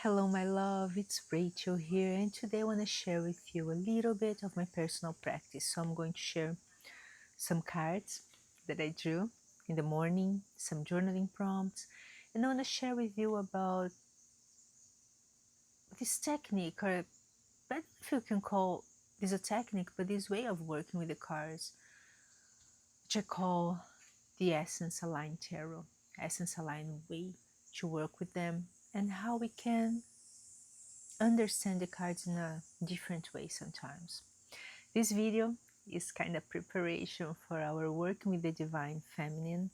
Hello my love, it's Rachel here, and today I want to share with you a little bit of my personal practice. So I'm going to share some cards that I drew in the morning, some journaling prompts, and I want to share with you about this technique, or I don't know if you can call this a technique, but this way of working with the cards, which I call the Essence Aligned Tarot, Essence Aligned way to work with them, and how we can understand the cards in a different way sometimes. This video is kind of preparation for our Working with the Divine Feminine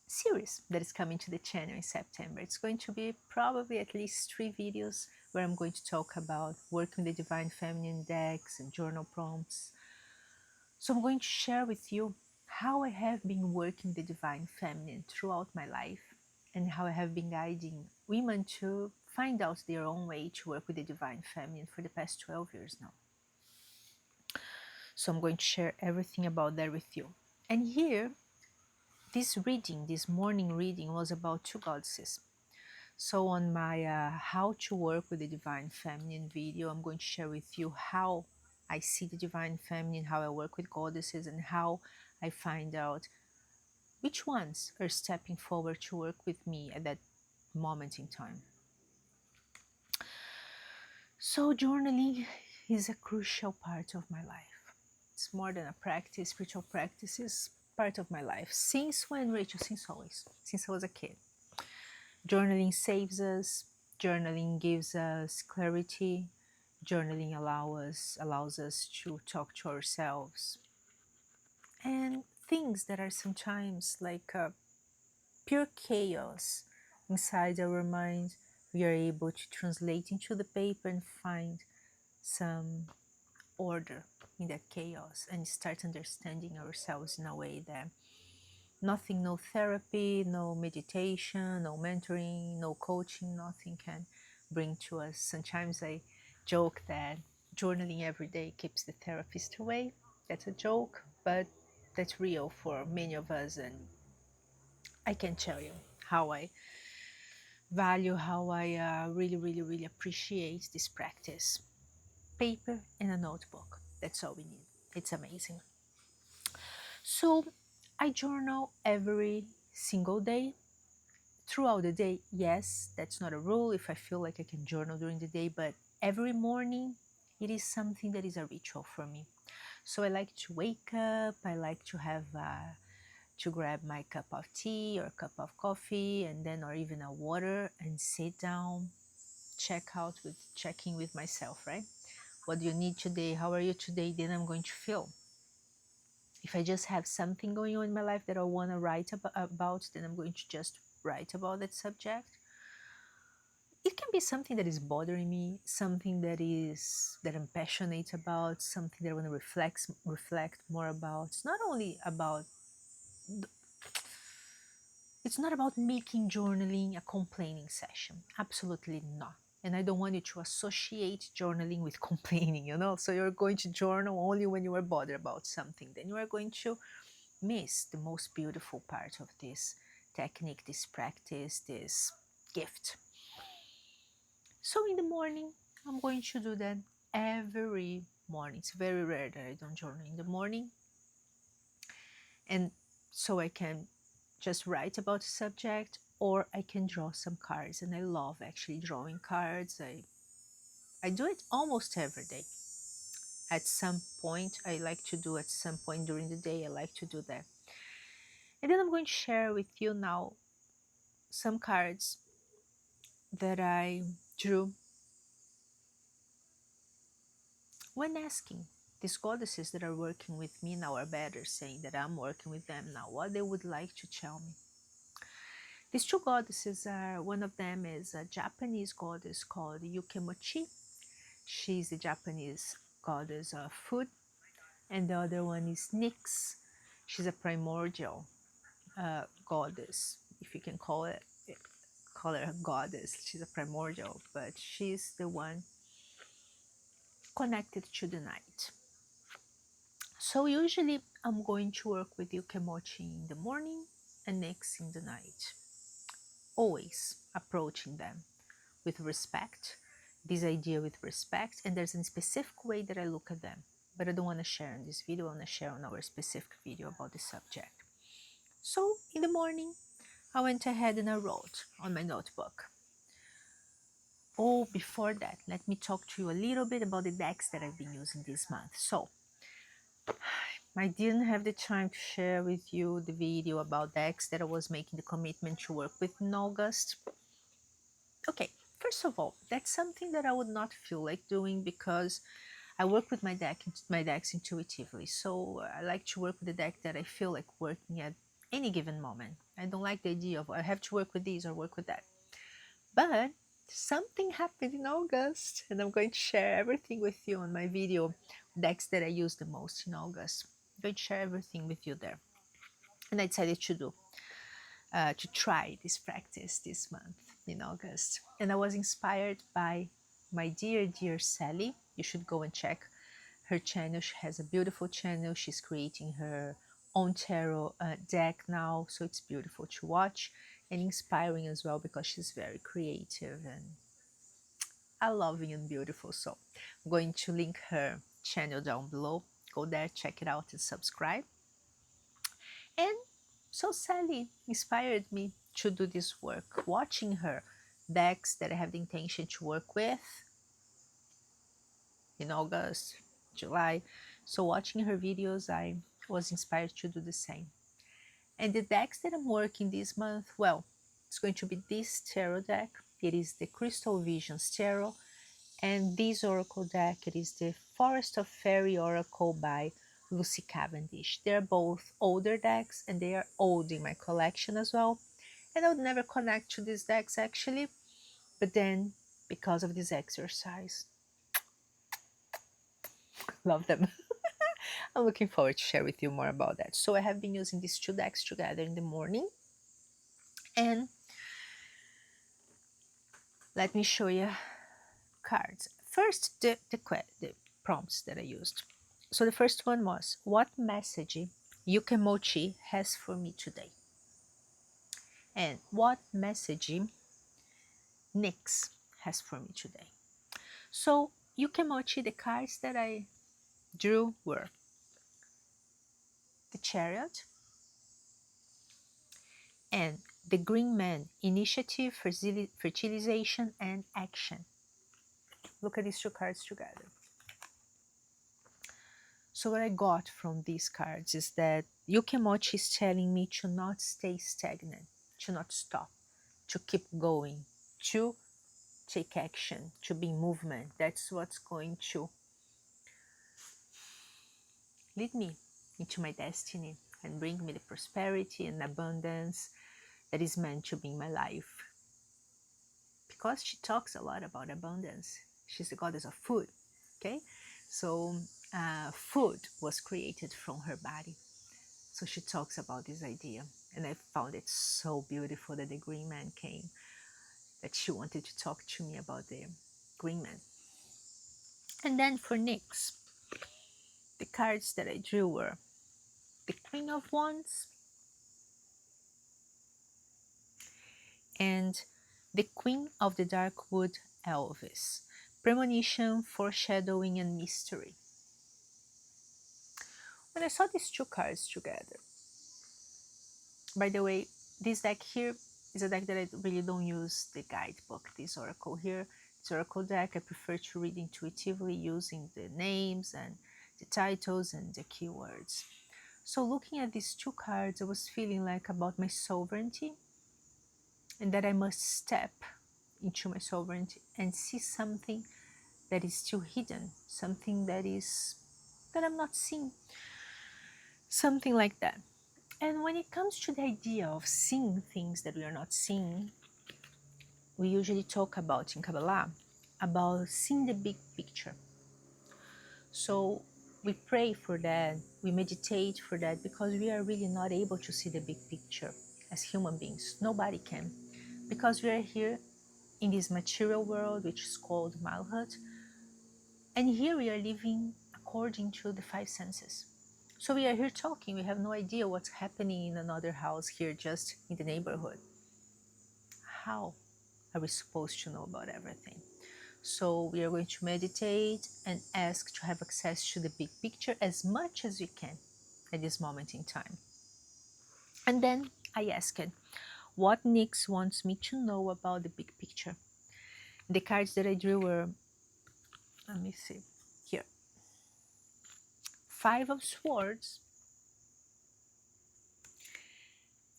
series that is coming to the channel in September. It's going to be probably at least 3 videos where I'm going to talk about working with the Divine Feminine decks and journal prompts. So I'm going to share with you how I have been working the Divine Feminine throughout my life and how I have been guiding women to find out their own way to work with the Divine Feminine for the past 12 years now. So I'm going to share everything about that with you. And here, this morning reading was about 2 goddesses. So on my how to work with the Divine Feminine video, I'm going to share with you how I see the Divine Feminine, how I work with goddesses, and how I find out which ones are stepping forward to work with me at that moment in time. So journaling is a crucial part of my life. It's more than a practice. Spiritual practice is part of my life. Since when, Rachel? Since always. Since I was a kid. Journaling saves us. Journaling gives us clarity. Journaling allows us to talk to ourselves. And things that are sometimes like pure chaos inside our mind, we are able to translate into the paper and find some order in that chaos and start understanding ourselves in a way that nothing, no therapy, no meditation, no mentoring, no coaching, nothing can bring to us. Sometimes I joke that journaling every day keeps the therapist away. That's a joke, but that's real for many of us, and I can tell you how I value, how I really appreciate this practice. Paper and a notebook, that's all we need. It's amazing. So I journal every single day. Throughout the day, yes, that's not a rule. If I feel like I can journal during the day, but every morning it is something that is a ritual for me. So I like to wake up, I like to have to grab my cup of tea or cup of coffee, and then or even a water, and sit down, checking with myself, right? What do you need today? How are you today? Then I'm going to feel. If I just have something going on in my life that I want to write about, then I'm going to just write about that subject. It can be something that is bothering me, something that I'm passionate about, something that I want to reflect more about. It's not about making journaling a complaining session. Absolutely not. And I don't want you to associate journaling with complaining, So you're going to journal only when you are bothered about something. Then you are going to miss the most beautiful part of this technique, this practice, this gift. So in the morning, I'm going to do that every morning. It's very rare that I don't journal in the morning. And so I can just write about the subject, or I can draw some cards. And I love actually drawing cards. I do it almost every day. At some point, I like to do at some point during the day, I like to do that. And then I'm going to share with you now some cards that I drew when asking these goddesses that are working with me now, are better saying that I'm working with them now, what they would like to tell me. These 2 goddesses are, one of them is a Japanese goddess called Yukemochi. She's the Japanese goddess of food. And the other one is Nyx. She's a primordial goddess, if you can call her a goddess. She's a primordial, but she's the one connected to the night. So usually I'm going to work with Yukemochi in the morning and Nyx in the night. always approaching them with respect, this idea with respect, and there's a specific way that I look at them. But I don't want to share in this video, I want to share on our specific video about the subject. So in the morning, I went ahead and I wrote on my notebook. Oh, before that, let me talk to you a little bit about the decks that I've been using this month. So, I didn't have the time to share with you the video about decks that I was making the commitment to work with in August. Okay, first of all, that's something that I would not feel like doing because I work with my decks intuitively. So I like to work with a deck that I feel like working at any given moment. I don't like the idea of I have to work with these or work with that. But something happened in August, and I'm going to share everything with you on my video decks that I use the most in August. I'm going to share everything with you there. And I decided to try this practice this month in August. And I was inspired by my dear Sally. You should go and check her channel. She has a beautiful channel. She's creating her own tarot deck now, so it's beautiful to watch and inspiring as well because she's very creative and I love and beautiful. So I'm going to link her channel down below. Go there, check it out and subscribe. And so Sally inspired me to do this work, watching her decks that I have the intention to work with in August, July. So watching her videos, I was inspired to do the same. And the decks that I'm working this month, well, it's going to be this tarot deck. It is the Crystal Visions Tarot. And this oracle deck, it is the Forest of Faery Oracle by Lucy Cavendish. They're both older decks and they are old in my collection as well. And I would never connect to these decks actually, but then because of this exercise, love them. I'm looking forward to share with you more about that. So I have been using these two decks together in the morning. And let me show you cards. First, the prompts that I used. So the first one was, what message Yukemochi has for me today? And what message Nyx has for me today? So Yukemochi, the cards that I drew were the Chariot and the Green Man, Initiative, Fertilization, and Action. Look at these two cards together. So what I got from these cards is that Yukemochi is telling me to not stay stagnant, to not stop, to keep going, to take action, to be in movement. That's what's going to lead me into my destiny and bring me the prosperity and abundance that is meant to be in my life. Because she talks a lot about abundance. She's the goddess of food, okay? So food was created from her body. So she talks about this idea. And I found it so beautiful that the Green Man came, that she wanted to talk to me about the Green Man. And then for Nyx, the cards that I drew were the Queen of Wands and the Queen of the Darkwood Elvis. Premonition, foreshadowing, and mystery. When I saw these two cards together, by the way, this deck here is a deck that I really don't use the guidebook, this oracle here. This oracle deck, I prefer to read intuitively using the names and the titles and the keywords. So looking at these two cards, I was feeling like about my sovereignty and that I must step into my sovereignty and see something that is still hidden, something that I'm not seeing, something like that. And when it comes to the idea of seeing things that we are not seeing, we usually talk about in Kabbalah about seeing the big picture. So we pray for that, we meditate for that, because we are really not able to see the big picture as human beings. Nobody can, because we are here in this material world, which is called Malhut, and here we are living according to the five senses. So we are here talking, we have no idea what's happening in another house here just in the neighborhood. how are we supposed to know about everything? So we are going to meditate and ask to have access to the big picture as much as we can at this moment in time. And then I asked, what Nyx wants me to know about the big picture. The cards that I drew were, let me see, here. 5 of Swords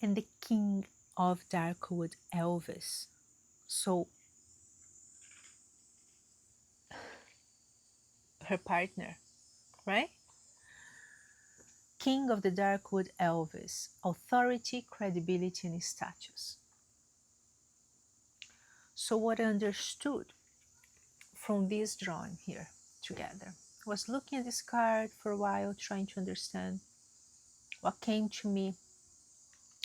and the King of Darkwood Elvis. So her partner, right? King of the Darkwood Elvis, authority, credibility, and status. So what I understood from this drawing here together was looking at this card for a while, trying to understand. What came to me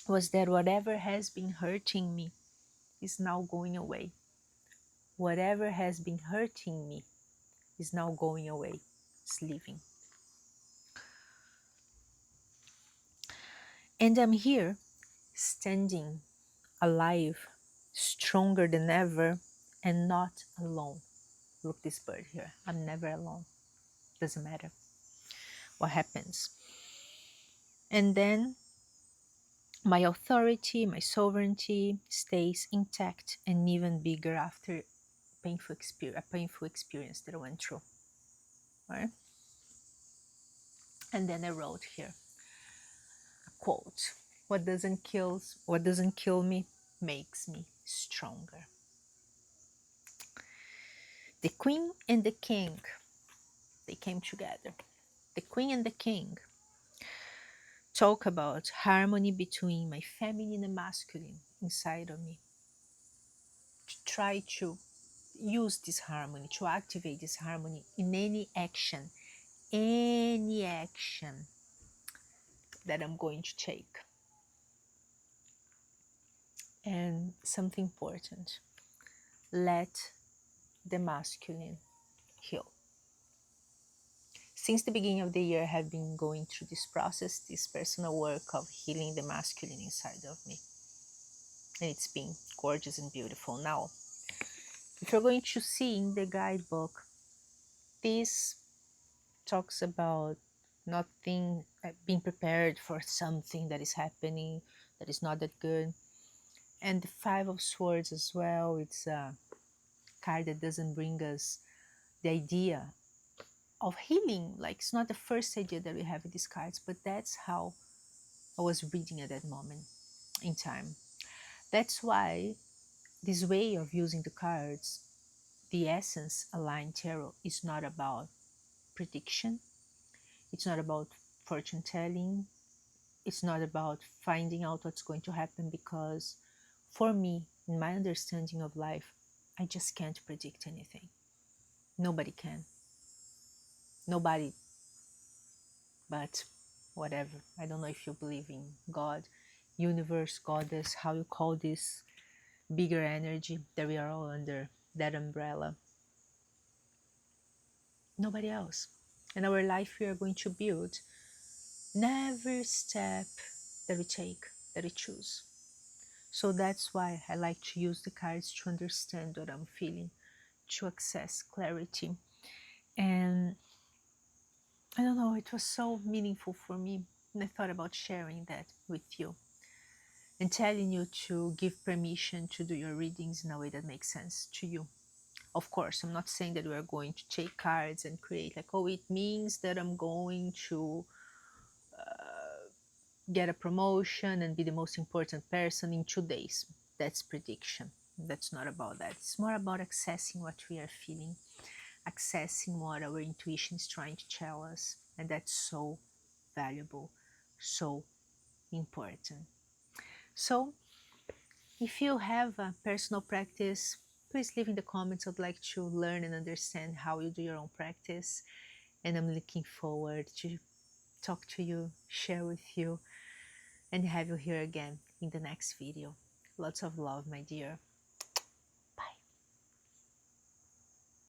was that whatever has been hurting me is now going away. Whatever has been hurting me is now going away. It's leaving. And I'm here, standing, alive, stronger than ever, and not alone. Look this bird here. I'm never alone. Doesn't matter what happens. And then my authority, my sovereignty stays intact and even bigger after a painful experience that I went through. Right? And then I wrote here a quote: what doesn't kill me makes me stronger. The Queen and the King, they came together. The Queen and the King talk about harmony between my feminine and masculine inside of me. To try to use this harmony, to activate this harmony in any action that I'm going to take. And something important, let the masculine heal. Since the beginning of the year, I have been going through this process, this personal work of healing the masculine inside of me. And it's been gorgeous and beautiful. Now, if you're going to see in the guidebook, this talks about not being prepared for something that is happening that is not that good. And the 5 of Swords as well, it's a card that doesn't bring us the idea of healing. Like, it's not the first idea that we have with these cards, but that's how I was reading at that moment in time. That's why this way of using the cards, the Essence Aligned Tarot, is not about prediction. It's not about fortune telling. It's not about finding out what's going to happen, because for me, in my understanding of life, I just can't predict anything. Nobody can. Nobody. But whatever. I don't know if you believe in God, universe, goddess, how you call this bigger energy that we are all under that umbrella. Nobody else. And our life we are going to build in every step that we take, that we choose. So that's why I like to use the cards to understand what I'm feeling, to access clarity. And I don't know, it was so meaningful for me. And I thought about sharing that with you and telling you to give permission to do your readings in a way that makes sense to you. Of course, I'm not saying that we are going to take cards and create like, oh, it means that I'm going to get a promotion and be the most important person in 2 days. That's prediction. That's not about that. It's more about accessing what we are feeling, accessing what our intuition is trying to tell us. And that's so valuable, so important. So if you have a personal practice, please leave in the comments. I'd like to learn and understand how you do your own practice. And I'm looking forward to talk to you, share with you, and have you here again in the next video. Lots of love, my dear.